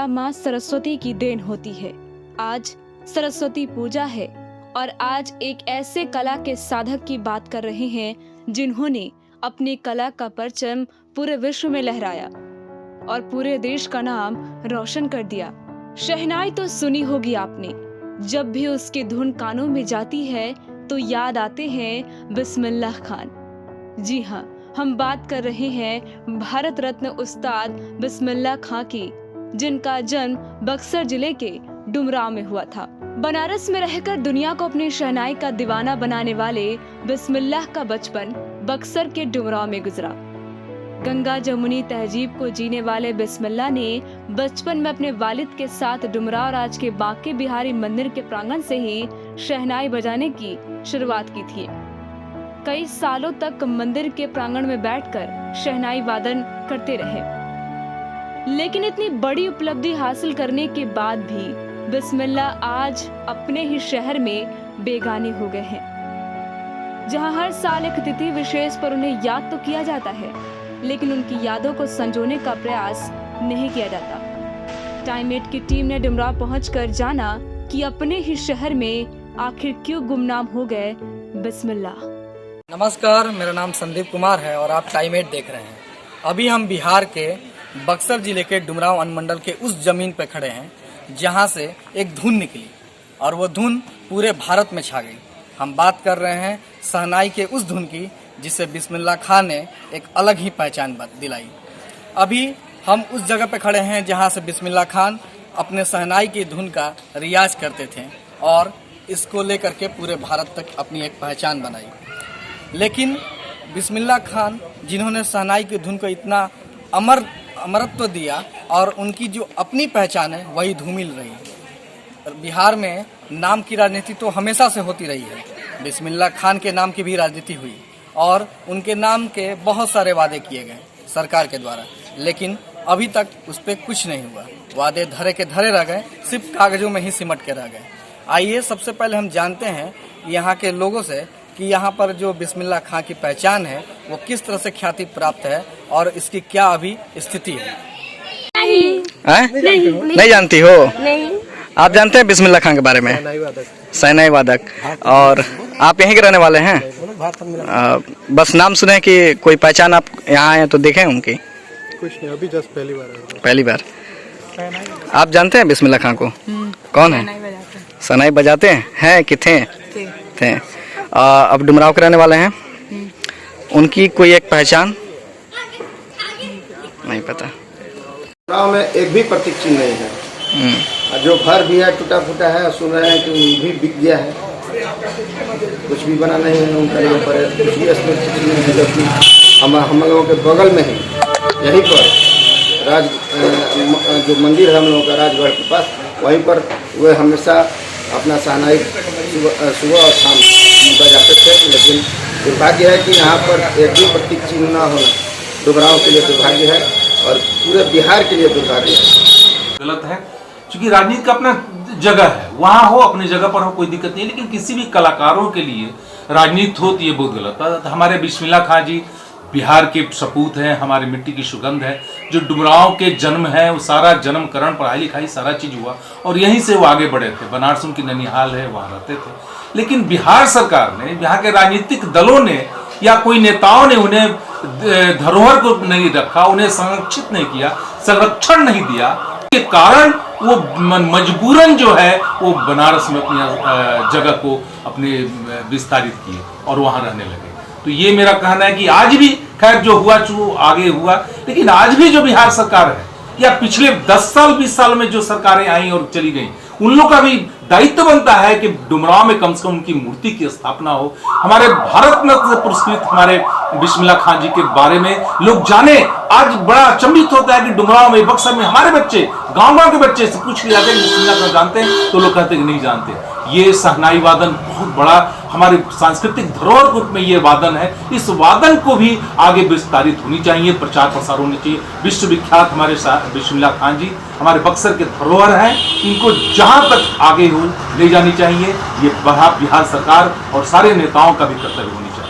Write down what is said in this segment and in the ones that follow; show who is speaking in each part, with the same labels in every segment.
Speaker 1: कला माँ सरस्वती की देन होती है। आज सरस्वती पूजा है और आज एक ऐसे कला के साधक की बात कर रहे हैं जिन्होंने अपनी कला का परचम पूरे विश्व में लहराया और पूरे देश का नाम रोशन कर दिया। शहनाई तो सुनी होगी आपने, जब भी उसकी धुन कानों में जाती है तो याद आते हैं बिस्मिल्लाह खान। जी हाँ, हम बात कर रहे हैं भारत रत्न उस्ताद बिस्मिल्लाह खां की, जिनका जन्म बक्सर जिले के डुमरांव में हुआ था। बनारस में रहकर दुनिया को अपनी शहनाई का दीवाना बनाने वाले बिस्मिल्लाह का बचपन बक्सर के डुमरांव में गुजरा। गंगा जमुनी तहजीब को जीने वाले बिस्मिल्लाह ने बचपन में अपने वालिद के साथ डुमरांव राज के बांके बिहारी मंदिर के प्रांगण से ही शहनाई बजाने की शुरुआत की थी। कई सालों तक मंदिर के प्रांगण में बैठकर शहनाई वादन करते रहे, लेकिन इतनी बड़ी उपलब्धि हासिल करने के बाद भी बिस्मिल्लाह आज अपने ही शहर में बेगाने हो गए हैं, जहां हर साल एक तिथि विशेष पर उन्हें याद तो किया जाता है, लेकिन उनकी यादों को संजोने का प्रयास नहीं किया जाता। टाइम 8 की टीम ने डुमरांव पहुंचकर जाना कि अपने ही शहर में आखिर क्यों गुमनाम हो गए बिस्मिल्लाह।
Speaker 2: नमस्कार, मेरा नाम संदीप कुमार है और आप टाइम 8 देख रहे हैं। अभी हम बिहार के बक्सर जिले के डुमरांव अनुमंडल के उस जमीन पर खड़े हैं जहां से एक धुन निकली और वो धुन पूरे भारत में छा गई। हम बात कर रहे हैं शहनाई के उस धुन की जिसे बिस्मिल्लाह खां ने एक अलग ही पहचान दिलाई। अभी हम उस जगह पर खड़े हैं जहां से बिस्मिल्लाह खान अपने शहनाई की धुन का रियाज करते थे और इसको लेकर के पूरे भारत तक अपनी एक पहचान बनाई। लेकिन बिस्मिल्लाह खान जिन्होंने शहनाई की धुन को इतना अमरत्व दिया और उनकी जो अपनी पहचान है वही धूमिल रही। बिहार में नाम की राजनीति तो हमेशा से होती रही है। बिस्मिल्लाह खान के नाम की भी राजनीति हुई और उनके नाम के बहुत सारे वादे किए गए सरकार के द्वारा, लेकिन अभी तक उस पर कुछ नहीं हुआ। वादे धरे के धरे रह गए, सिर्फ कागजों में ही सिमट के रह गए। आइए सबसे पहले हम जानते हैं यहाँ के लोगों से कि यहाँ पर जो बिस्मिल्लाह खां की पहचान है वो किस तरह से ख्याति प्राप्त है और इसकी क्या अभी स्थिति है। नहीं जानती हो? नहीं। आप जानते हैं बिस्मिल्लाह खां के बारे में? शहनाई वादक। और आप यहीं के रहने वाले हैं? बस नाम सुने कि कोई पहचान आप यहाँ आए तो देखें उनकी?
Speaker 3: कुछ नहीं, अभी जस्ट पहली बार।
Speaker 2: पहली बार। आप जानते हैं बिस्मिल्लाह खां को? कौन है? शहनाई बजाते हैं कि थे? अब डुमरांव के रहने वाले हैं। उनकी कोई एक पहचान? नहीं पता।
Speaker 4: डुमरांव में एक भी प्रतीक चिन्ह नहीं है। जो घर भी है टूटा फूटा है, सुन रहे हैं कि भी बिक गया है, कुछ भी बना नहीं है उनका यहाँ पर। कुछ भी स्मृति नहीं है, जबकि हम लोगों के बगल में ही यहीं पर जो मंदिर है हम लोगों का राजगढ़ के पास, वहीं पर वे हमेशा अपना शहनाई सुबह और शाम बजाते थे। लेकिन दुर्भाग्य है कि यहाँ पर एक भी प्रतीक चिन्ह न होना डुमरांव के लिए दुर्भाग्य है और पूरे बिहार के लिए दुर्भाग्य है।
Speaker 5: गलत है, क्योंकि राजनीति का अपना जगह है, वहाँ हो अपनी जगह पर हो, कोई दिक्कत नहीं है। लेकिन किसी भी कलाकारों के लिए राजनीति होती है, बहुत गलत है। हमारे बिस्मिल्लाह खां जी बिहार के सपूत हैं, हमारी मिट्टी की सुगंध है। जो डुमरांव के जन्म है वो सारा जन्म करण पढ़ाई लिखाई सारा चीज हुआ और यहीं से वो आगे बढ़े थे। बनारस उनकी ननिहाल है, वहाँ रहते थे। लेकिन बिहार सरकार ने, यहाँ के राजनीतिक दलों ने या कोई नेताओं ने उन्हें धरोहर को नहीं रखा, उन्हें संरक्षित नहीं किया, संरक्षण नहीं दिया, के कारण वो मजबूरन जो है वो बनारस में अपनी जगह को अपने विस्तारित किए और वहाँ रहने लगे। तो ये मेरा कहना है कि आज भी खैर जो हुआ जो आगे हुआ, लेकिन आज भी जो बिहार सरकार है या पिछले 10 साल 20 साल में जो सरकारें आई और चली गई, उन लोग का भी दायित्व बनता है कि डुमरांव में कम से कम उनकी मूर्ति की स्थापना हो। हमारे भारत रत्न से पुरस्कृत हमारे बिस्मिल्लाह खां जी के बारे में लोग जाने। आज बड़ा अचंभित होता है कि डुमरांव में, बक्सर में हमारे बच्चे, गांव-गांव के बच्चे से पूछ लिया जाए बिस्मिल्लाह खां जानते हैं तो लोग कहते हैं कि नहीं जानते। ये शहनाई वादन बहुत बड़ा हमारे सांस्कृतिक धरोहर रूप में ये वादन है। इस वादन को भी आगे विस्तारित होनी चाहिए, प्रचार प्रसार होनी चाहिए। विश्वविख्यात हमारे बिस्मिल्लाह खां जी हमारे बक्सर के धरोहर हैं, इनको जहां तक आगे हो ले जानी चाहिए। ये बिहार सरकार और सारे नेताओं का भी कर्तव्य होनी चाहिए।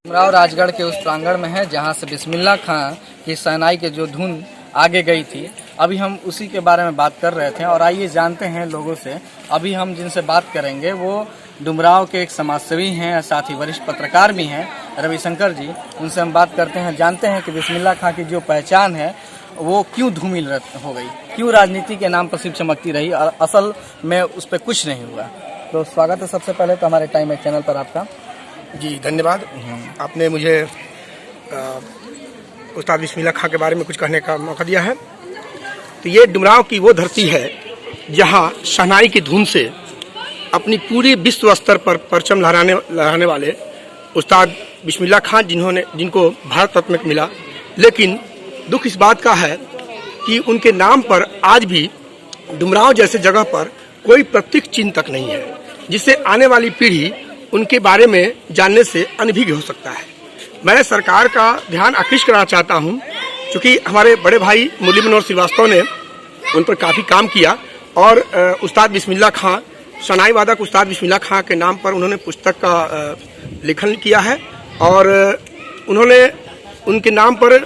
Speaker 2: डुमरांव राजगढ़ के उस प्रांगण में है जहां से बिस्मिल्लाह खां की शहनाई के जो धुन आगे गई थी। अभी हम उसी के बारे में बात कर रहे थे और आइए जानते हैं लोगों से। अभी हम जिनसे बात करेंगे वो डुमरांव के एक समाजसेवी हैं, साथ ही वरिष्ठ पत्रकार भी हैं, रविशंकर जी। उनसे हम बात करते हैं, जानते हैं कि बिस्मिल्लाह खां की जो पहचान है वो क्यों धूमिल हो गई, क्यों राजनीति के नाम पर सिर्फ चमकती रही और असल में उस पर कुछ नहीं हुआ। तो स्वागत है सबसे पहले तो हमारे टाइम एट चैनल पर आपका।
Speaker 6: जी धन्यवाद। आपने मुझे उस्ताद बिस्मिल्लाह खां के बारे में कुछ कहने का मौका दिया है। तो ये डुमरांव की वो धरती है जहां शहनाई की धुन से अपनी पूरी विश्व स्तर पर परचम लहराने वाले उस्ताद बिस्मिल्लाह खां जिनको भारत रत्न मिला। लेकिन दुख इस बात का है कि उनके नाम पर आज भी डुमरांव जैसे जगह पर कोई प्रतीक चिन्ह तक नहीं है, जिससे आने वाली पीढ़ी उनके बारे में जानने से अनभिज्ञ हो सकता है। मैं सरकार का ध्यान आकृष्ट कराना चाहता हूं, क्योंकि हमारे बड़े भाई मुरली मनोहर श्रीवास्तव ने उन पर काफ़ी काम किया और उस्ताद बिस्मिल्लाह खां, शहनाई वादक उस्ताद बिस्मिल्लाह खां के नाम पर उन्होंने पुस्तक का लेखन किया है और उन्होंने उनके नाम पर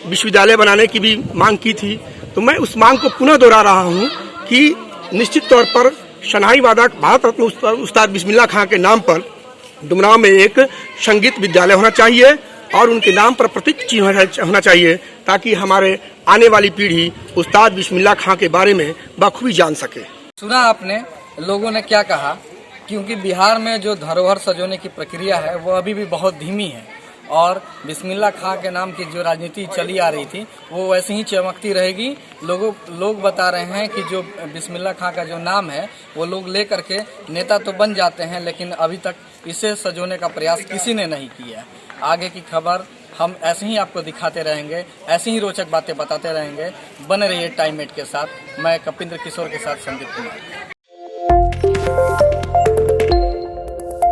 Speaker 6: विश्वविद्यालय बनाने की भी मांग की थी। तो मैं उस मांग को पुनः दोहरा रहा हूं कि निश्चित तौर पर शहनाई वादक भारत रत्न उस्ताद बिस्मिल्लाह खां के नाम पर डुमरांव में एक संगीत विद्यालय होना चाहिए और उनके नाम पर प्रतीक चिन्ह होना चाहिए, ताकि हमारे आने वाली पीढ़ी उस्ताद बिस्मिल्लाह खां के बारे में बखूबी जान सके।
Speaker 2: सुना आपने लोगों ने क्या कहा, क्योंकि बिहार में जो धरोहर सजोने की प्रक्रिया है वो अभी भी बहुत धीमी है और बिस्मिल्लाह खां के नाम की जो राजनीति चली आ रही थी वो वैसे ही चमकती रहेगी। लोग बता रहे हैं कि जो बिस्मिल्लाह खां का जो नाम है वो लोग ले करके नेता तो बन जाते हैं, लेकिन अभी तक इसे सजोने का प्रयास किसी ने नहीं किया। आगे की खबर हम ऐसे ही आपको दिखाते रहेंगे, ऐसी ही रोचक बातें बताते रहेंगे। बने रहिए टाइम एट के साथ। मैं कपिंद्र किशोर के साथ संदीप कुमार।